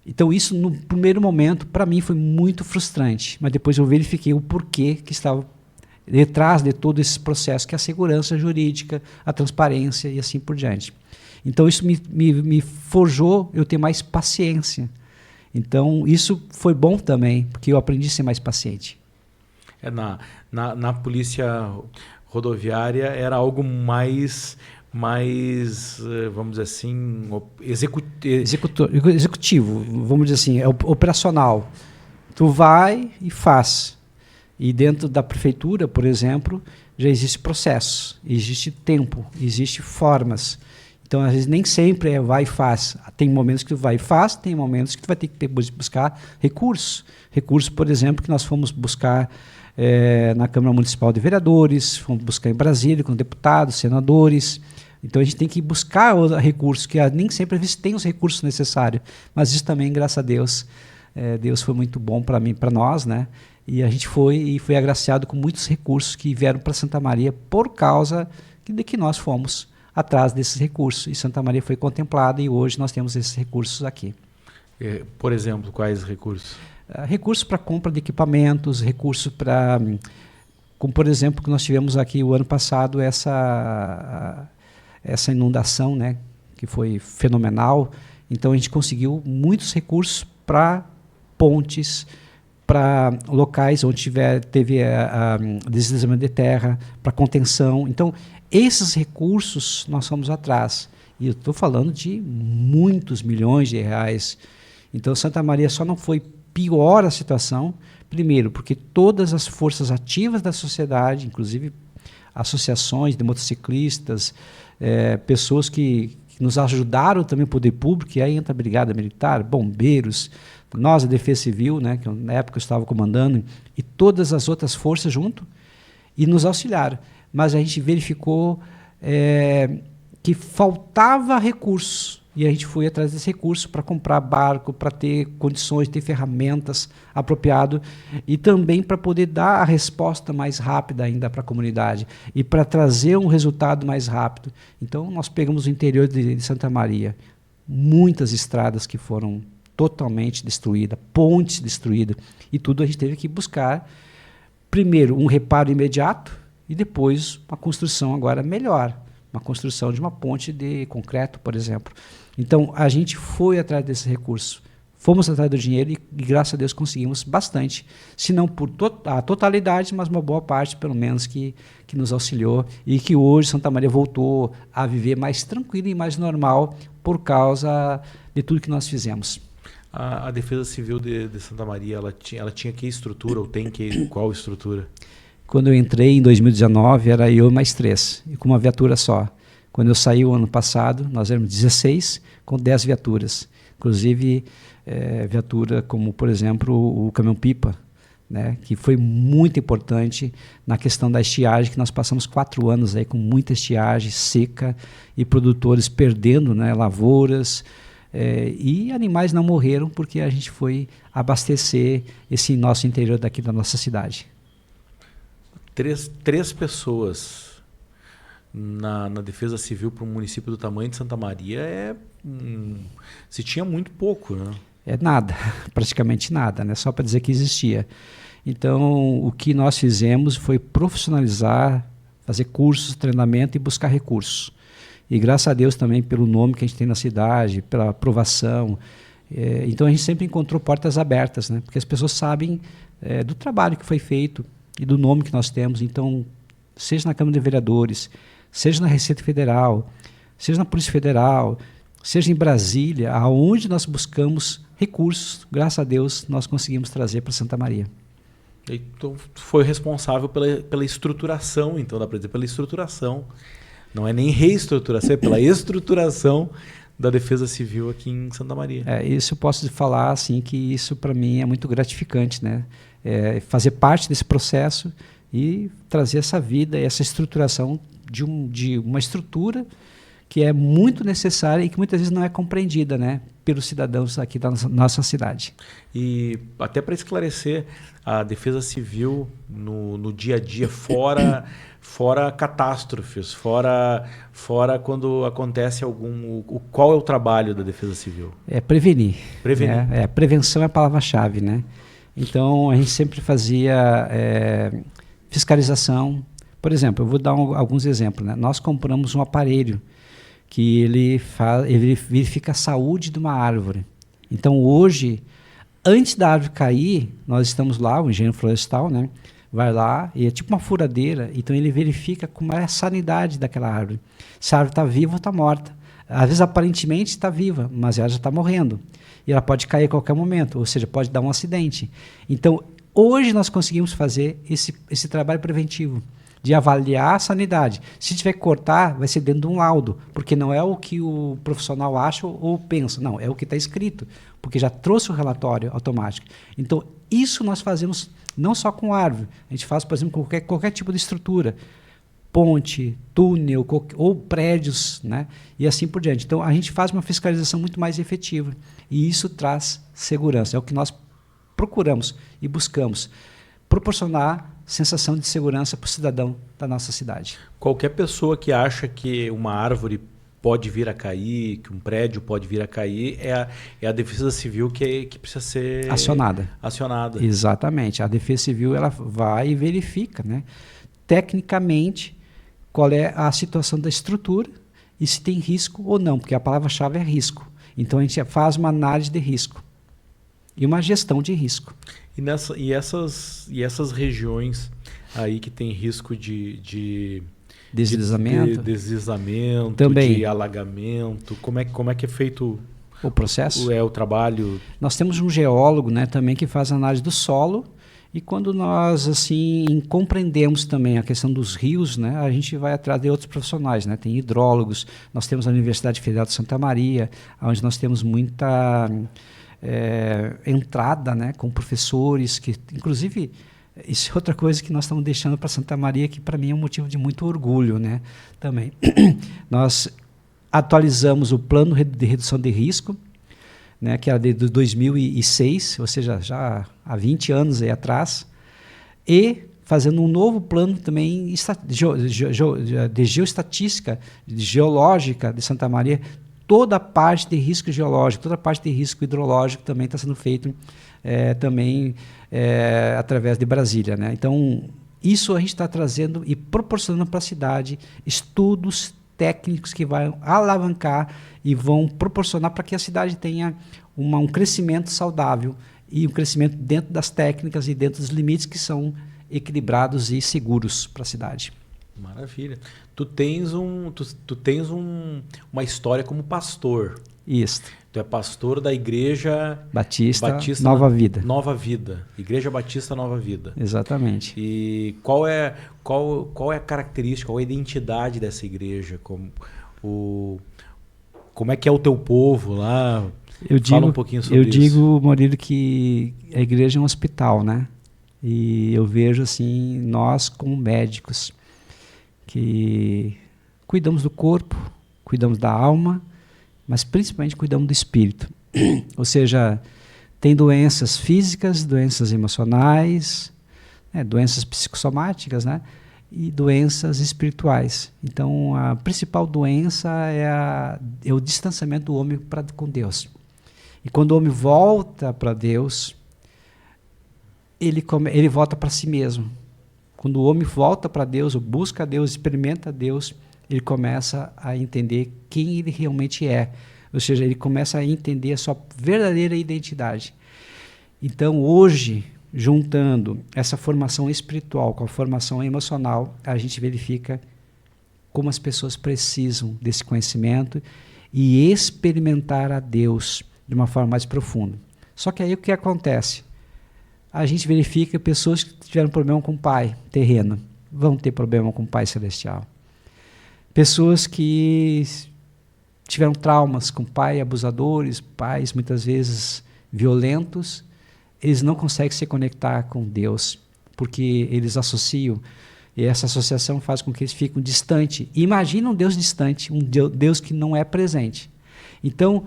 Então isso, no primeiro momento, para mim foi muito frustrante, mas depois eu verifiquei o porquê que estava detrás de todo esse processo, que é a segurança jurídica, a transparência e assim por diante. Então isso me forjou eu ter mais paciência. Então isso foi bom também, porque eu aprendi a ser mais paciente. Na polícia rodoviária era algo mais vamos dizer assim, executivo, vamos dizer assim, é operacional. Tu vai e faz. E dentro da prefeitura, por exemplo, já existe processo, existe tempo, existe formas. Então, às vezes, nem sempre é vai e faz. Tem momentos que tu vai e faz, tem momentos que tu vai ter que buscar recursos. Recursos, por exemplo, que nós fomos buscar na Câmara Municipal de Vereadores, fomos buscar em Brasília com deputados, senadores. Então, a gente tem que buscar recursos, que nem sempre, às vezes, tem os recursos necessários. Mas isso também, graças a Deus, Deus foi muito bom para mim, para nós, né? E a gente foi agraciado com muitos recursos que vieram para Santa Maria por causa de que nós fomos atrás desses recursos. E Santa Maria foi contemplada e hoje nós temos esses recursos aqui. Por exemplo, quais recursos? Recursos para compra de equipamentos, recursos para... Como, por exemplo, que nós tivemos aqui o ano passado essa inundação, né, que foi fenomenal. Então a gente conseguiu muitos recursos para pontes, para locais onde teve deslizamento de terra, para contenção. Então, esses recursos nós fomos atrás. E eu estou falando de muitos milhões de reais. Então, Santa Maria só não foi pior a situação, primeiro, porque todas as forças ativas da sociedade, inclusive associações de motociclistas, pessoas que nos ajudaram também o poder público, e aí entra a Brigada Militar, bombeiros, nós, a Defesa Civil, né, que na época eu estava comandando, e todas as outras forças junto, e nos auxiliaram. Mas a gente verificou que faltava recursos, e a gente foi atrás desse recurso para comprar barco, para ter condições, ter ferramentas apropriadas, e também para poder dar a resposta mais rápida ainda para a comunidade, e para trazer um resultado mais rápido. Então, nós pegamos o interior de Santa Maria, muitas estradas que foram totalmente destruída, pontes destruídas, e tudo a gente teve que buscar, primeiro, um reparo imediato, e depois uma construção agora melhor, uma construção de uma ponte de concreto, por exemplo. Então, a gente foi atrás desse recurso, fomos atrás do dinheiro e graças a Deus conseguimos bastante, se não por a totalidade, mas uma boa parte, pelo menos, que nos auxiliou, e que hoje Santa Maria voltou a viver mais tranquila e mais normal por causa de tudo que nós fizemos. A Defesa Civil de Santa Maria, ela tinha que estrutura, ou tem qual estrutura? Quando eu entrei em 2019, era eu mais 3, e com uma viatura só. Quando eu saí o ano passado, nós éramos 16, com 10 viaturas. Inclusive, viatura como, por exemplo, o caminhão-pipa, né, que foi muito importante na questão da estiagem, que nós passamos 4 anos aí com muita estiagem seca e produtores perdendo, né, lavouras, e animais não morreram porque a gente foi abastecer esse nosso interior daqui da nossa cidade. Três pessoas na defesa civil para um município do tamanho de Santa Maria se tinha muito pouco, né? É nada, praticamente nada, né? Só para dizer que existia. Então, o que nós fizemos foi profissionalizar, fazer cursos, treinamento e buscar recursos. E graças a Deus também pelo nome que a gente tem na cidade, pela aprovação. Então, a gente sempre encontrou portas abertas, né? Porque as pessoas sabem do trabalho que foi feito e do nome que nós temos. Então, seja na Câmara de Vereadores, seja na Receita Federal, seja na Polícia Federal, seja em Brasília, aonde nós buscamos recursos, graças a Deus, nós conseguimos trazer para Santa Maria. Então, foi responsável pela estruturação, então dá para dizer, pela estruturação. Não é nem reestruturação, é pela estruturação da Defesa Civil aqui em Santa Maria. Isso eu posso falar assim que isso para mim é muito gratificante, né? Fazer parte desse processo e trazer essa vida, essa estruturação de uma estrutura que é muito necessária e que muitas vezes não é compreendida, né, pelos cidadãos aqui da nossa cidade. E até para esclarecer, a Defesa Civil no dia a dia, fora catástrofes, fora quando acontece qual é o trabalho da Defesa Civil? Prevenir. Prevenir. Prevenção é a palavra-chave, né? Então, a gente sempre fazia fiscalização. Por exemplo, eu vou dar alguns exemplos, né? Nós compramos um aparelho que ele verifica a saúde de uma árvore. Então, hoje, antes da árvore cair, nós estamos lá, o engenheiro florestal, né, vai lá, e é tipo uma furadeira, então ele verifica como é a sanidade daquela árvore. Se a árvore está viva ou está morta. Às vezes, aparentemente, está viva, mas ela já está morrendo. E ela pode cair a qualquer momento, ou seja, pode dar um acidente. Então, hoje nós conseguimos fazer esse trabalho preventivo, de avaliar a sanidade. Se tiver que cortar, vai ser dentro de um laudo, porque não é o que o profissional acha ou pensa, não, é o que está escrito, porque já trouxe o relatório automático. Então, isso nós fazemos não só com árvore, a gente faz, por exemplo, com qualquer tipo de estrutura, ponte, túnel ou prédios, né? E assim por diante. Então, a gente faz uma fiscalização muito mais efetiva e isso traz segurança, é o que nós procuramos e buscamos, proporcionar sensação de segurança para o cidadão da nossa cidade. Qualquer pessoa que acha que uma árvore pode vir a cair, que um prédio pode vir a cair, é a Defesa Civil que precisa ser acionada. Exatamente. A Defesa Civil ela vai e verifica, né, tecnicamente qual é a situação da estrutura e se tem risco ou não, porque a palavra-chave é risco. Então a gente faz uma análise de risco e uma gestão de risco. E essas regiões aí que tem risco de deslizamento, também, de alagamento, como é que é feito o processo? O trabalho? Nós temos um geólogo, né, também que faz análise do solo e quando nós assim compreendemos também a questão dos rios, né, a gente vai atrás de outros profissionais, né? Tem hidrólogos, nós temos a Universidade Federal de Santa Maria, onde nós temos muita entrada, né, com professores que, inclusive, isso é outra coisa que nós estamos deixando para Santa Maria, que para mim é um motivo de muito orgulho, né, também. Nós atualizamos o plano de redução de risco, né, que era de 2006, ou seja, já há 20 anos aí atrás, e fazendo um novo plano também de geoestatística, geológica de Santa Maria. Toda a parte de risco geológico, toda a parte de risco hidrológico também está sendo feito através de Brasília, né? Então, isso a gente está trazendo e proporcionando para a cidade estudos técnicos que vão alavancar e vão proporcionar para que a cidade tenha um crescimento saudável e um crescimento dentro das técnicas e dentro dos limites que são equilibrados e seguros para a cidade. Maravilha. Tu tens uma história como pastor. Isso. Tu é pastor da Igreja Batista Nova Vida. Nova Vida. Igreja Batista Nova Vida. Exatamente. E qual é a característica, qual é a identidade dessa igreja? Como é que é o teu povo lá? Fala um pouquinho sobre isso. Eu digo, Murilo, que a igreja é um hospital, né? E eu vejo assim, nós como médicos, que cuidamos do corpo, cuidamos da alma, mas principalmente cuidamos do espírito. Ou seja, tem doenças físicas, doenças emocionais, doenças psicossomáticas, né? e doenças espirituais. Então, a principal doença é o distanciamento do homem com Deus. E quando o homem volta para Deus, ele volta para si mesmo. Quando o homem volta para Deus, ou busca Deus, experimenta Deus, ele começa a entender quem ele realmente é. Ou seja, ele começa a entender a sua verdadeira identidade. Então, hoje, juntando essa formação espiritual com a formação emocional, a gente verifica como as pessoas precisam desse conhecimento e experimentar a Deus de uma forma mais profunda. Só que aí o que acontece? A gente verifica pessoas que tiveram problema com o pai terreno, vão ter problema com o pai celestial. Pessoas que tiveram traumas com pai abusadores, pais muitas vezes violentos, eles não conseguem se conectar com Deus, porque eles associam, e essa associação faz com que eles fiquem distantes. Imagina um Deus distante, um Deus que não é presente. Então,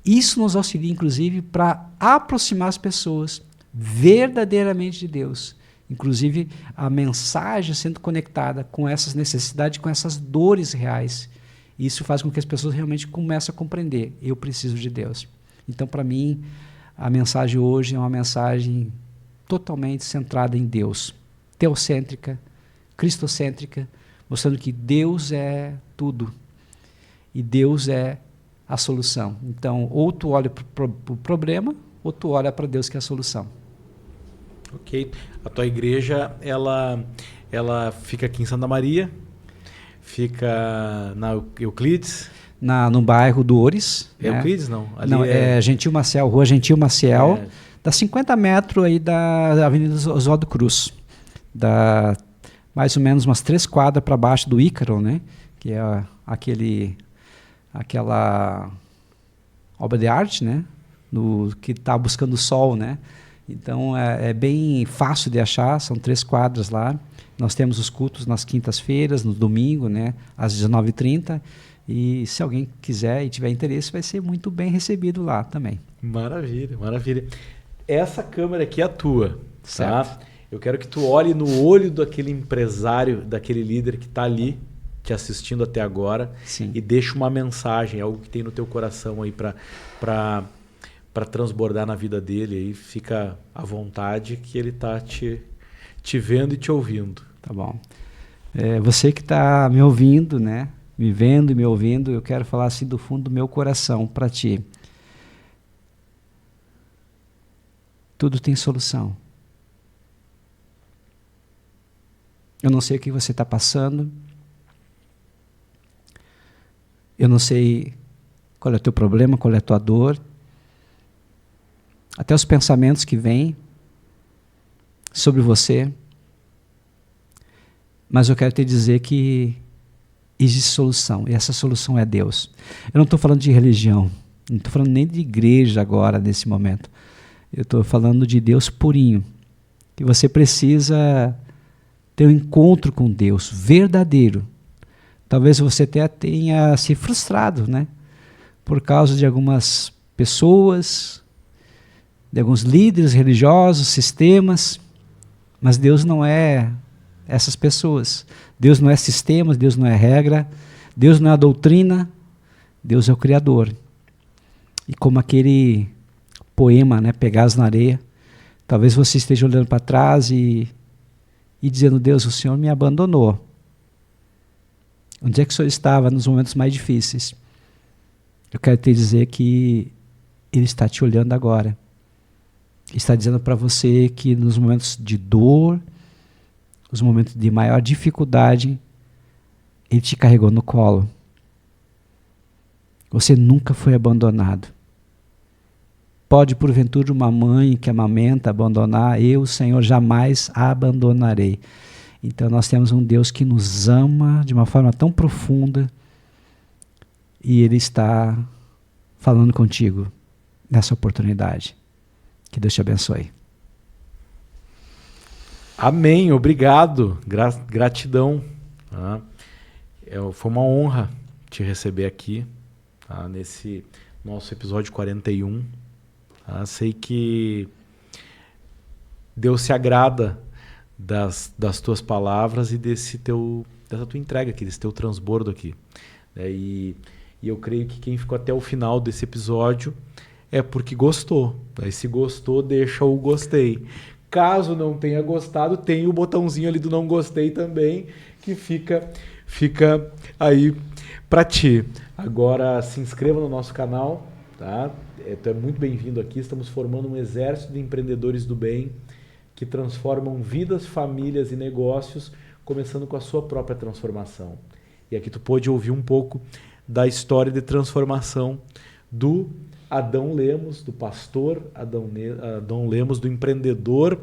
isso nos auxilia, inclusive, para aproximar as pessoas verdadeiramente de Deus. Inclusive, a mensagem sendo conectada com essas necessidades, com essas dores reais. Isso faz com que as pessoas realmente comecem a compreender: eu preciso de Deus. Então, para mim, a mensagem hoje é uma mensagem totalmente centrada em Deus, teocêntrica, cristocêntrica, mostrando que Deus é tudo e Deus é a solução. Então, ou tu olha para o problema, ou tu olha para Deus que é a solução. Ok. A tua igreja, ela fica aqui em Santa Maria, fica na Euclides? No bairro do Ores. Euclides, não? Ali não, é Gentil Maciel, Rua Gentil Maciel, dá 50 metros aí da Avenida Oswaldo Cruz. Dá mais ou menos umas 3 quadras para baixo do Ícaro, né? Que é aquela obra de arte, né? Que está buscando o sol, né? Então, é bem fácil de achar, são 3 quadras lá. Nós temos os cultos nas quintas-feiras, no domingo, né, às 19h30. E se alguém quiser e tiver interesse, vai ser muito bem recebido lá também. Maravilha, maravilha. Essa câmera aqui é a tua, certo? Tá? Eu quero que tu olhe no olho daquele empresário, daquele líder que está ali te assistindo até agora. Sim. E deixa uma mensagem, algo que tem no teu coração aí para transbordar na vida dele. Aí fica à vontade, que ele está te vendo e te ouvindo. Tá bom. Você que está me ouvindo, né? Me vendo e me ouvindo, eu quero falar assim do fundo do meu coração para ti. Tudo tem solução. Eu não sei o que você está passando. Eu não sei qual é o teu problema, qual é a tua dor. Até os pensamentos que vêm sobre você. Mas eu quero te dizer que existe solução, e essa solução é Deus. Eu não estou falando de religião, não estou falando nem de igreja agora, nesse momento. Eu estou falando de Deus purinho, que você precisa ter um encontro com Deus verdadeiro. Talvez você até tenha se frustrado, né? Por causa de algumas pessoas, de alguns líderes religiosos, sistemas, mas Deus não é essas pessoas. Deus não é sistemas, Deus não é regra, Deus não é a doutrina, Deus é o Criador. E como aquele poema, né, Pegados na Areia, talvez você esteja olhando para trás e dizendo: Deus, o Senhor me abandonou. Onde é que o Senhor estava nos momentos mais difíceis? Eu quero te dizer que Ele está te olhando agora. Está dizendo para você que nos momentos de dor, os momentos de maior dificuldade, Ele te carregou no colo. Você nunca foi abandonado. Pode, porventura, uma mãe que amamenta abandonar? Eu, Senhor, jamais a abandonarei. Então nós temos um Deus que nos ama de uma forma tão profunda e Ele está falando contigo nessa oportunidade. Que Deus te abençoe. Amém, obrigado, gratidão. Tá? Foi uma honra te receber aqui, tá? Nesse nosso episódio 41. Tá? Sei que Deus se agrada das tuas palavras e dessa tua entrega aqui, desse teu transbordo aqui. E eu creio que quem ficou até o final desse episódio é porque gostou. Aí se gostou, deixa o gostei. Caso não tenha gostado, tem o botãozinho ali do não gostei também, que fica aí para ti. Agora se inscreva no nosso canal, tá? Tu é muito bem-vindo aqui. Estamos formando um exército de empreendedores do bem que transformam vidas, famílias e negócios, começando com a sua própria transformação. E aqui tu pôde ouvir um pouco da história de transformação do Adão Lemos, do pastor Adão Lemos, do empreendedor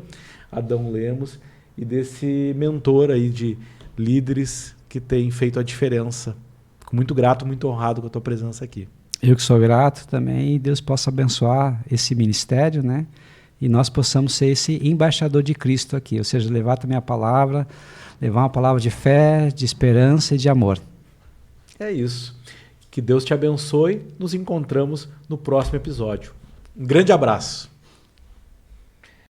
Adão Lemos e desse mentor aí de líderes que tem feito a diferença. Fico muito grato, muito honrado com a tua presença aqui. Eu que sou grato também, e Deus possa abençoar esse ministério, né? E nós possamos ser esse embaixador de Cristo aqui, ou seja, levar também a palavra, levar uma palavra de fé, de esperança e de amor. É isso. Que Deus te abençoe. Nos encontramos no próximo episódio. Um grande abraço.